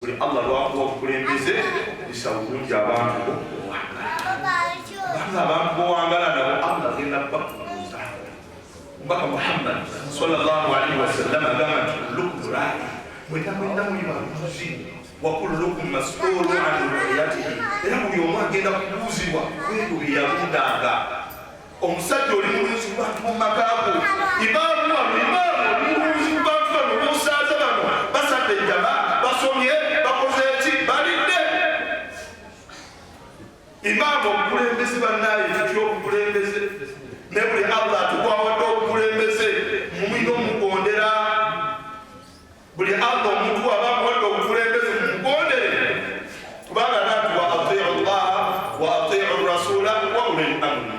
buli Allah lwakuwa obukulembeze lisawo bulungi abantu abantu bowangala nabo Allah agenda bakubuuza. Omubaka Muhammad sallallahu alaihi wasallam agamba nti kullukum raa'i, mwena muli babuuzi wa kullukum mas'uulun an ra'iyatihi, era buli omu agenda kubuuzibwa kwebyo bye yalundanga. Omusajja oli mulunzi ku bantu mu makaago, imaamu omulunzi ku bantu bano bosaaza bano basadde ejjama basomye bakoze eki balidde. Imaamu obukulembeze bannaaye tutya obukulembeze ne buli Allah tukwawadde obukulembeze mumuyina omugondera. Buli Allah omuntu aba amuwadde obukulembeze mumugondere, kubanga nati wa atiu llaha wa atiu rasula wa ulil amri.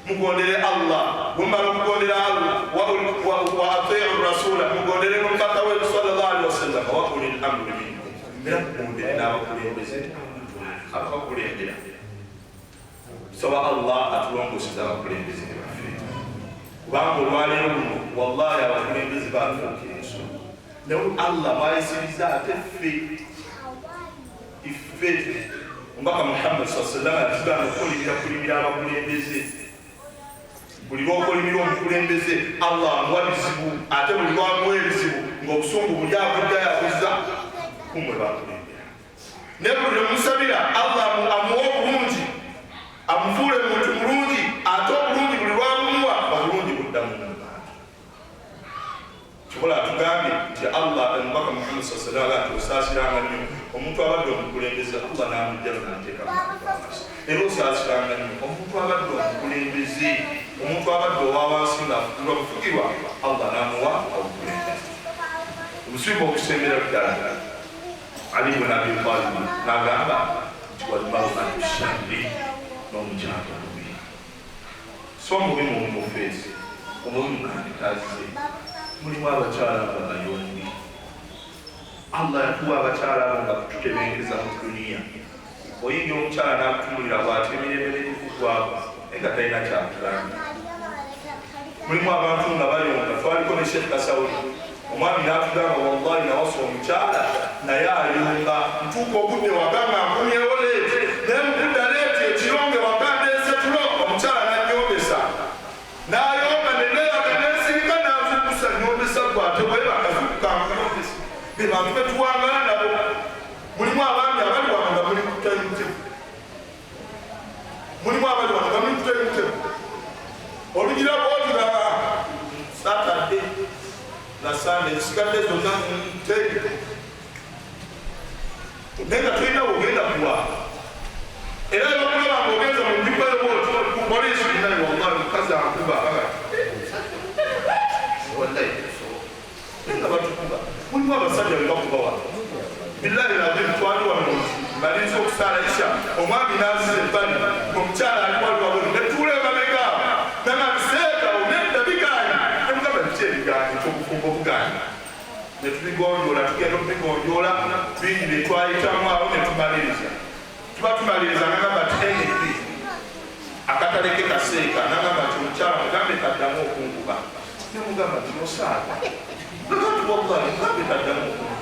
Mugondere Allah, mumala okugondera Allah wa atiu rasula, mugondere mubaka we sallallahu alaihi wasallam wa ulil amri minkum, era mugondere n'abakulembeze abakulembera. Soba Allah atulongoseza abakulembeze baffe, kubanga olwaleero luno wallahi abakulembeze bafuukira ensonga. Naye Allah mwayisiriza ate iffe omubaka Muhammad sallallahu alaihi wasallam atugaana okulimira abakulembeze. Buli lwokolimira omukulembeze Allah amuwa bizibu, ate buli lwamuwa ebizibu ng'obusungu buli avuddayo abuza kumwe bakulembera. Naye buli lwemusabira Allah amuwa obulungi, amufuule muntu mulungi, ate obulungi buli lwamumuwa obulungi buddamu mu bantu. Kikola atugambye nti Allah omubaka Muhammad sallallahu alaihi wasallam osaasiranga nnyo omuntu abadde omukulembeze Allah n'amugjayo n'ateeka mu maaso. Era osaasiranga nnyo omuntu abadde omukulembeze, omuntu abadde owawansi ng'afugirwa bufugirwa Allah n'amuwa obukulembeze. Obusiiba okusembera ddala Ali ibn Abi Talib n'agamba nti walmar'atu sharri, n'omukyala omubi. So omubi mu feesi, omubi mukandikazi, mulimu abakyala abayombi. Allah yatuwa abakyala abo nga kututebenkeza mu duniya. Oyinza omukyala n'akutumulira bw'ati emirembe n'ekikuggwako naye nga talina kyakugamba. Mulimu abantu nga bayonga, twaliko ne Sheikh Kasawuli, omwami n'atugamba wallahi nawasa omukyala naye ayonga, ntuuka obudde wagamba nkumyewo leeti, naye mukudda leeti ekironge wakandeese tulo, omukyala n'anyombesa n'ayonga neneeraga n'ensirika n'azukusa nyombesa gwate bwebakazukuka nkuyombesa. Be bantu betuwangala nabo. Mulimu abaami abali wano nga muli kutayimutemu, mulimu abali wano nga muli kutayimutemu. Olugira bwotira Saturday na Sunday zisigadde zonna mutege, naye nga tulina ogenda kuwa. Era bakulaba ng'ogenza mu nnyumba y'obwoti ku poliisi naye wallahi mukazi akuba wallahi naye nga batukuba. Mulimu abasajja be bakuba wano billahi lazim twali wano balinza okusaala isha, omwami n'azza ebbali omukyala aliwaliwa bwe netuula emabega nanga biseeka onedda bigaanyi nemugamba biki ebigaanyi kyokufumba obugaanyi netubigonjoola tugenda okubigonjoola bingi netwayitamu awo netumaliriza tuba tumaliriza nagamba ti NP akataleke kaseeka nagamba ti omukyala mugambe kaddamu okunguba nemugamba ti osaaga nagati wallahi mugambe kaddamu okunguba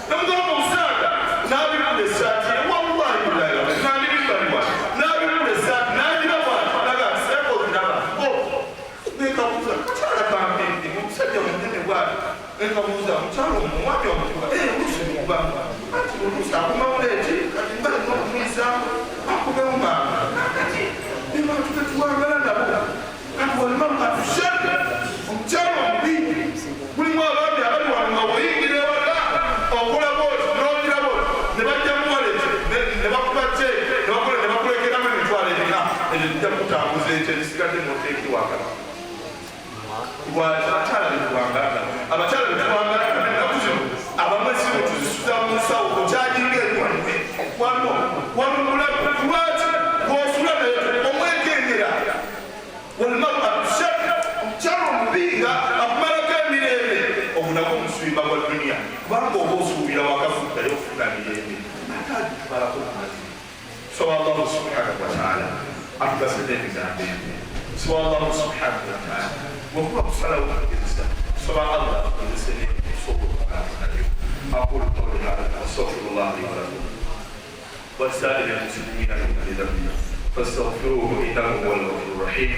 namugamba omusaaga n'abikula essaati wallahi billahi n'abibibaliwa n'abikula essaati n'abiraba naga seeko ziraba nekabuuza mukyala kampindi omusajja munene bwati nekabuuza mukyala omumwami omukuba oluusi mukubanga ati oluusi akomawo leeti kati mbalina okumwisamu akubewo maama kati nebantu betuwangala nabo kati walimamu katushadde omukyala omubi. Mulimu abaami abali wano nga bw'oyingira ewaka okola booti n'ogira booti ne bajja muwaleti ne bakuba jeeke ne bakulekeramu emitwalo erina ezijja kutambuza ekyo ezisigadde n'oteeka ewaka. Abakyala betuwangala abakyala betuwangala ennaku zino abamu esimu tuzisuza mu nsawo okyajinga enwanwe wano mulabu lwaki bw'osula naye omwekengera walmar'atu sharri, omukyala omubi nga akumalako emirembe obunako omusuimba gwa duniya, kubanga oba osuubira wakafuddayo okufuna mirembe ate agitubalako mumazima. Soba Allahu subhanahu wa ta'ala atugasede ebigambo ebyo. Soba Allahu subhanahu wa ta'ala bw'okuba kusalawo kukkiriza, soba Allah akukozese n'ebisobola okugamba nayo. Aqulu qawli hadha wa الله لي ولكم ولسائر المسلمين من كل ذنب فاستغفروه إنه هو الغفور الرحيم